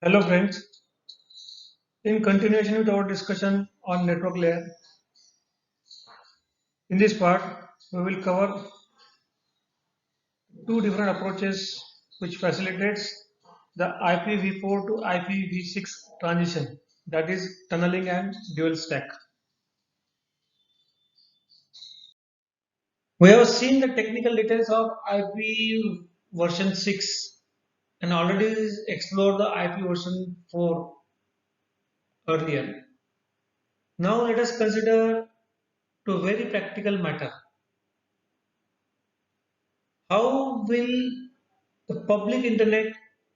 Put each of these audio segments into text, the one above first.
Hello friends, in continuation with our discussion on network layer, in this part we will cover two different approaches which facilitates the IPv4 to IPv6 transition, that is tunneling and dual stack. We have seen the technical details of IP version 6 and already explored the IP version 4 earlier. Now let us consider to a very practical matter. How will the public internet,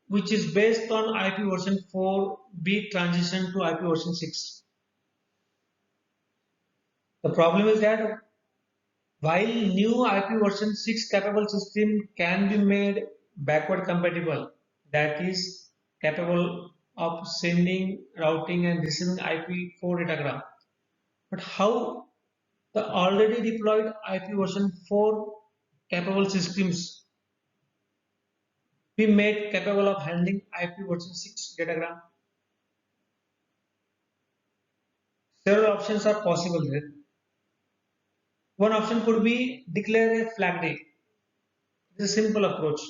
which is based on IP version 4, be transitioned to IP version 6? The problem is that while new IP version 6 capable system can be made backward compatible, that is capable of sending, routing and receiving IP4 datagram, but how the already deployed IP version 4 capable systems be made capable of handling IP version 6 datagram? Several options are possible here. One option could be declare a flag day. It's a simple approach.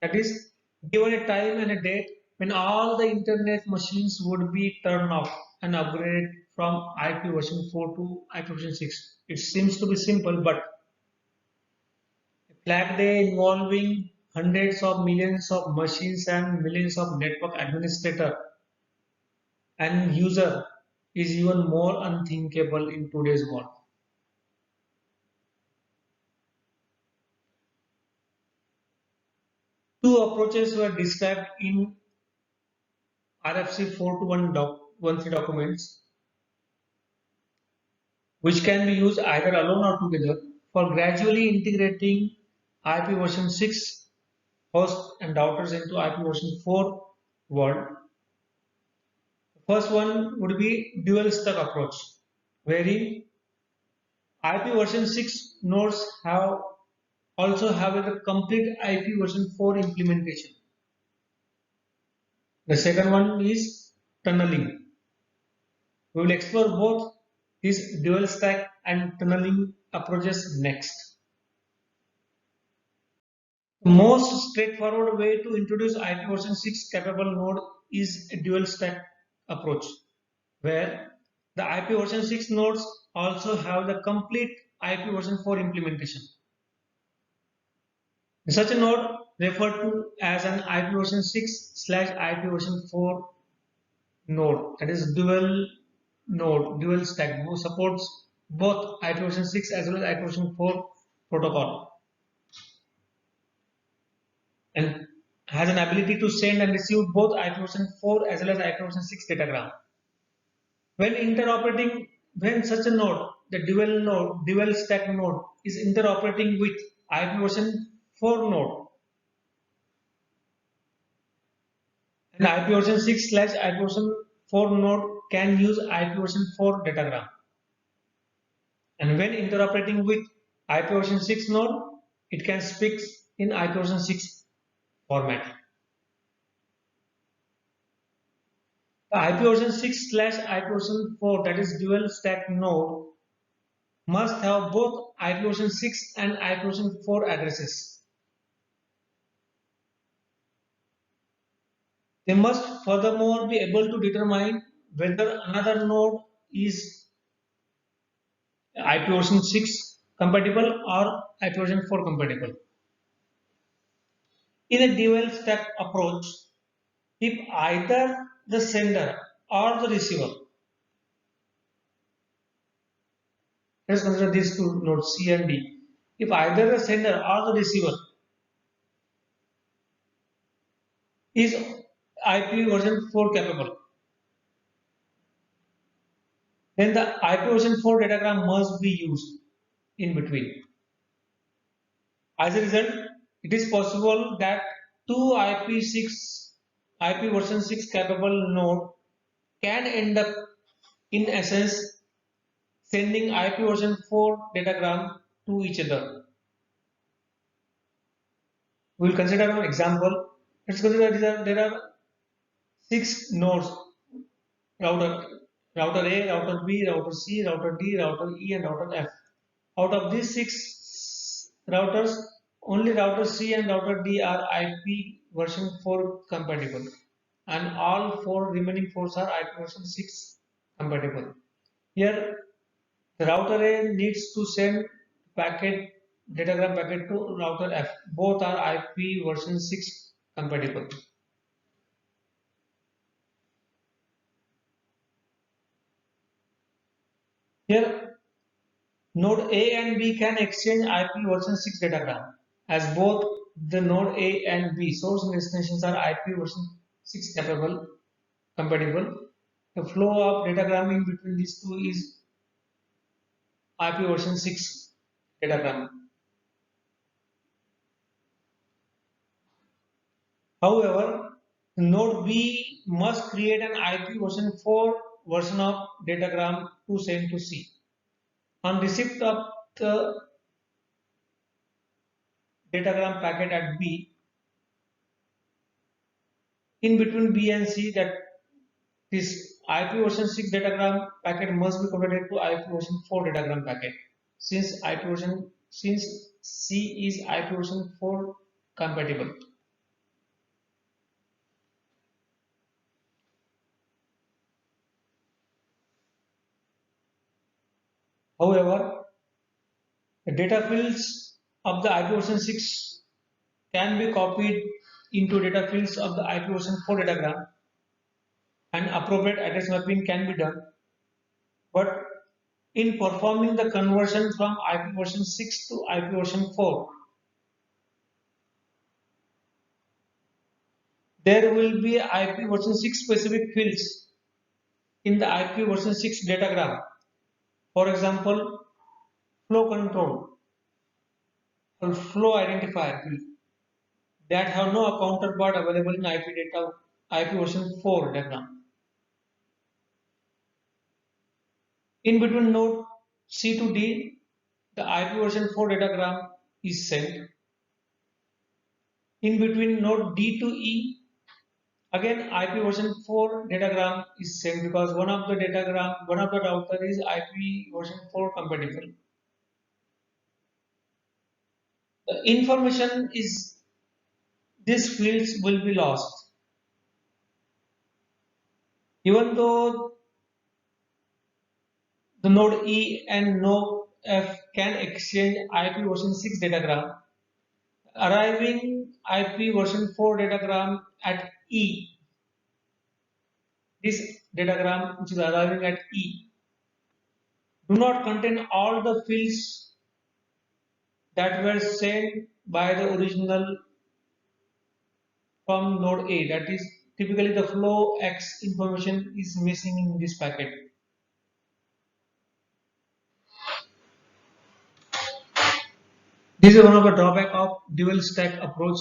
That is, given a time and a date when all the internet machines would be turned off and upgraded from IP version 4 to IP version 6. It seems to be simple, but a flag day involving hundreds of millions of machines and millions of network administrator and user is even more unthinkable in today's world. Two approaches were described in RFC 42113 documents, which can be used either alone or together for gradually integrating IP version 6 hosts and routers into IP version 4 world. The first one would be dual stack approach, wherein IP version 6 nodes also have a complete IP version 4 implementation. The second one is tunneling. We will explore both these dual stack and tunneling approaches next. The most straightforward way to introduce IP version 6 capable node is a dual stack approach, where the IP version 6 nodes also have the complete IP version 4 implementation. Such a node referred to as an IP version 6/IP version 4 node, that is dual stack, who supports both IP version 6 as well as IP version 4 protocol and has an ability to send and receive both IP version 4 as well as IP version 6 datagram. When such a node, the dual stack node is interoperating with IP version 4 node, and IP version 6/IP version 4 node can use IP version 4 datagram. And when interoperating with IP version 6 node, it can speak in IP version 6 format. The IP version 6/IP version 4, that is dual stack node, must have both IP version 6 and IP version 4 addresses. They must furthermore be able to determine whether another node is IP version 6 compatible or IP version 4 compatible. In a dual stack approach, if either the sender or the receiver, let's consider these two nodes C and D, if either the sender or the receiver is IP version 4 capable, then the IP version 4 datagram must be used in between. As a result, it is possible that two IP version 6 capable node can end up in essence sending IP version 4 datagram to each other. We will consider an example. Let's consider there are 6 nodes: router A, router B, router C, router D, router E, and router F. Out of these 6 routers, only router C and router D are IP version 4 compatible, and all 4 remaining 4 are IP version 6 compatible. Here, the router A needs to send packet datagram packet to router F. Both are IP version 6 compatible. Here, node A and B can exchange IP version 6 datagram, as both the node A and B source and destinations are IP version 6 compatible. The flow of datagram in between these two is IP version 6 datagram. However, node B must create an IP version 4 version of datagram to send to C. On receipt of the datagram packet at B, in between B and C, that this IP version 6 datagram packet must be converted to IP version 4 datagram packet. Since C is IP version 4 compatible. However, the data fields of the IP version 6 can be copied into data fields of the IP version 4 datagram, and appropriate address mapping can be done. But in performing the conversion from IP version 6 to IP version 4, there will be IP version 6 specific fields in the IP version 6 datagram. For example, flow control or flow identifier field that have no counterpart available in IP version 4 datagram. In between node C to D, the IP version 4 datagram is sent. In between node D to E, again IP version 4 datagram is sent because one of the router is IP version 4 compatible. The information is these fields will be lost. Even though the node E and node F can exchange IP version 6 datagram, arriving IP version 4 datagram at E, this datagram which is arriving at E, do not contain all the fields that were sent by the original from node A. That is, typically the flow X information is missing in this packet. This is one of the drawback of dual stack approach,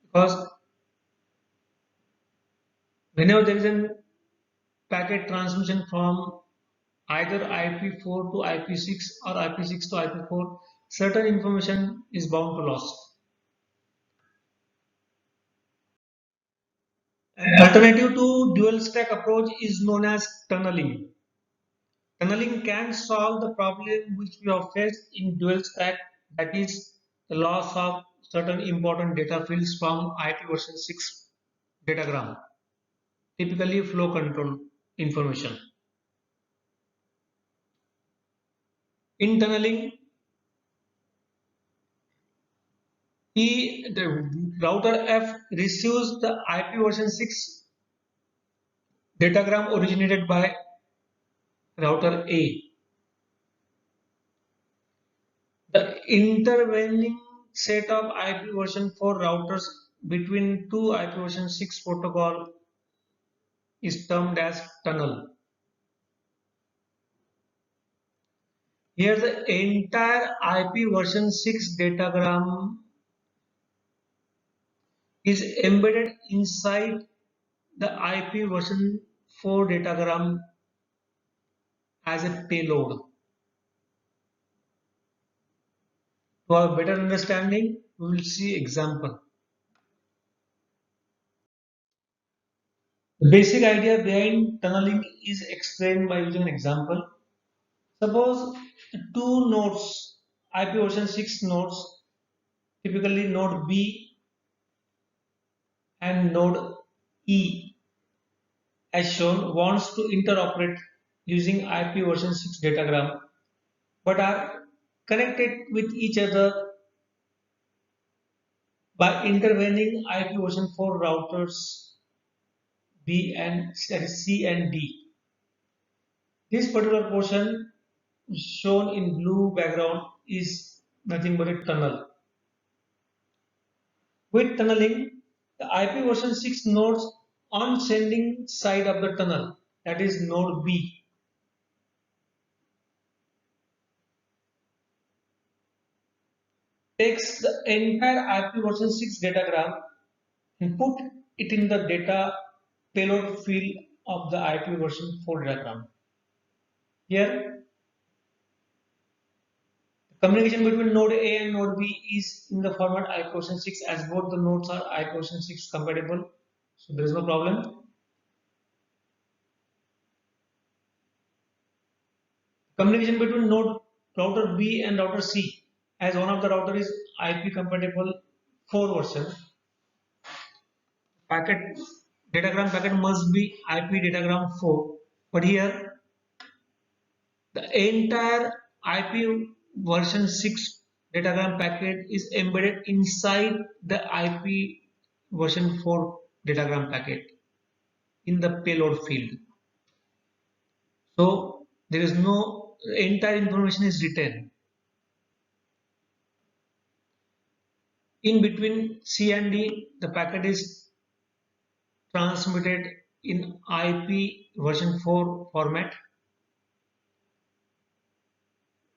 because whenever there is a packet transmission from either IP4 to IP6 or IP6 to IP4, certain information is bound to lost. An alternative to dual stack approach is known as tunneling. Tunneling can solve the problem which we have faced in dual stack, that is the loss of certain important data fields from IP version 6 datagram, typically flow control information. In tunneling, the router F receives the IP version 6 datagram originated by router A. The intervening set of IP version 4 routers between two IP version 6 protocol is termed as tunnel. Here the entire IP version 6 datagram is embedded inside the IP version 4 datagram as a payload. To have better understanding, we will see example. The basic idea behind tunneling is explained by using an example. Suppose two nodes, IP version 6 nodes, typically node B and node E, as shown, wants to interoperate using IP version 6 datagram, but are connected with each other by intervening IP version 4 routers B and that is C and D. This particular portion shown in blue background is nothing but a tunnel. With tunneling, the IP version 6 nodes on sending side of the tunnel, that is node B, takes the entire IP version 6 datagram and put it in the data payload field of the IP version 4 datagram. Here, the communication between node A and node B is in the format IP version 6 as both the nodes are IP version 6 compatible, so there is no problem. Communication between node router B and router C, as one of the router is IP compatible 4 version. Packet datagram packet must be IP datagram 4, but here the entire IP version 6 datagram packet is embedded inside the IP version 4 datagram packet in the payload field. So there is no entire information is written. In between C and D, the packet is transmitted in IP version 4 format.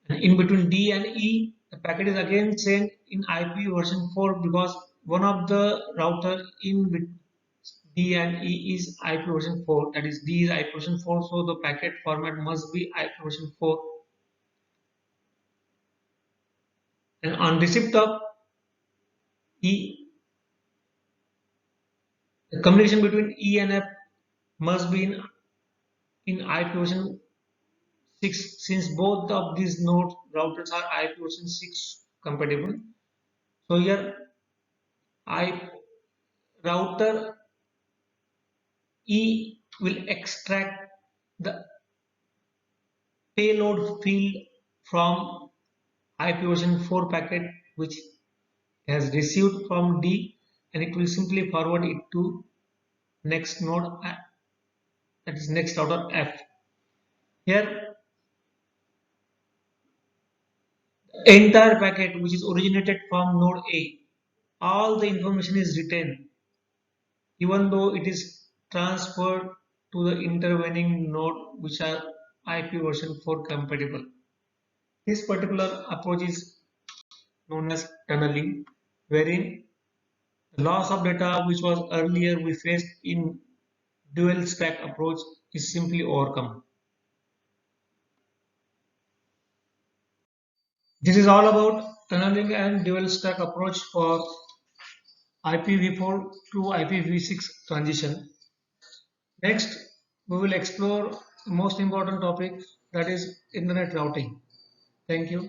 And in between D and E, the packet is again sent in IP version 4 because one of the router in D and E is IP version 4, that is D is IP version 4, so the packet format must be IP version 4. And on receipt of E, the communication between E and F must be in IP version 6 since both of these node routers are IP version 6 compatible. So here I router E will extract the payload field from IP version 4 packet which has received from D, and it will simply forward it to next node, that is next router F. Here entire packet which is originated from node A, all the information is written even though it is transferred to the intervening node which are IP version 4 compatible. This particular approach is known as tunneling, wherein the loss of data which was earlier we faced in dual stack approach is simply overcome. This is all about tunneling and dual stack approach for IPv4 to IPv6 transition. Next, we will explore the most important topic, that is internet routing. Thank you.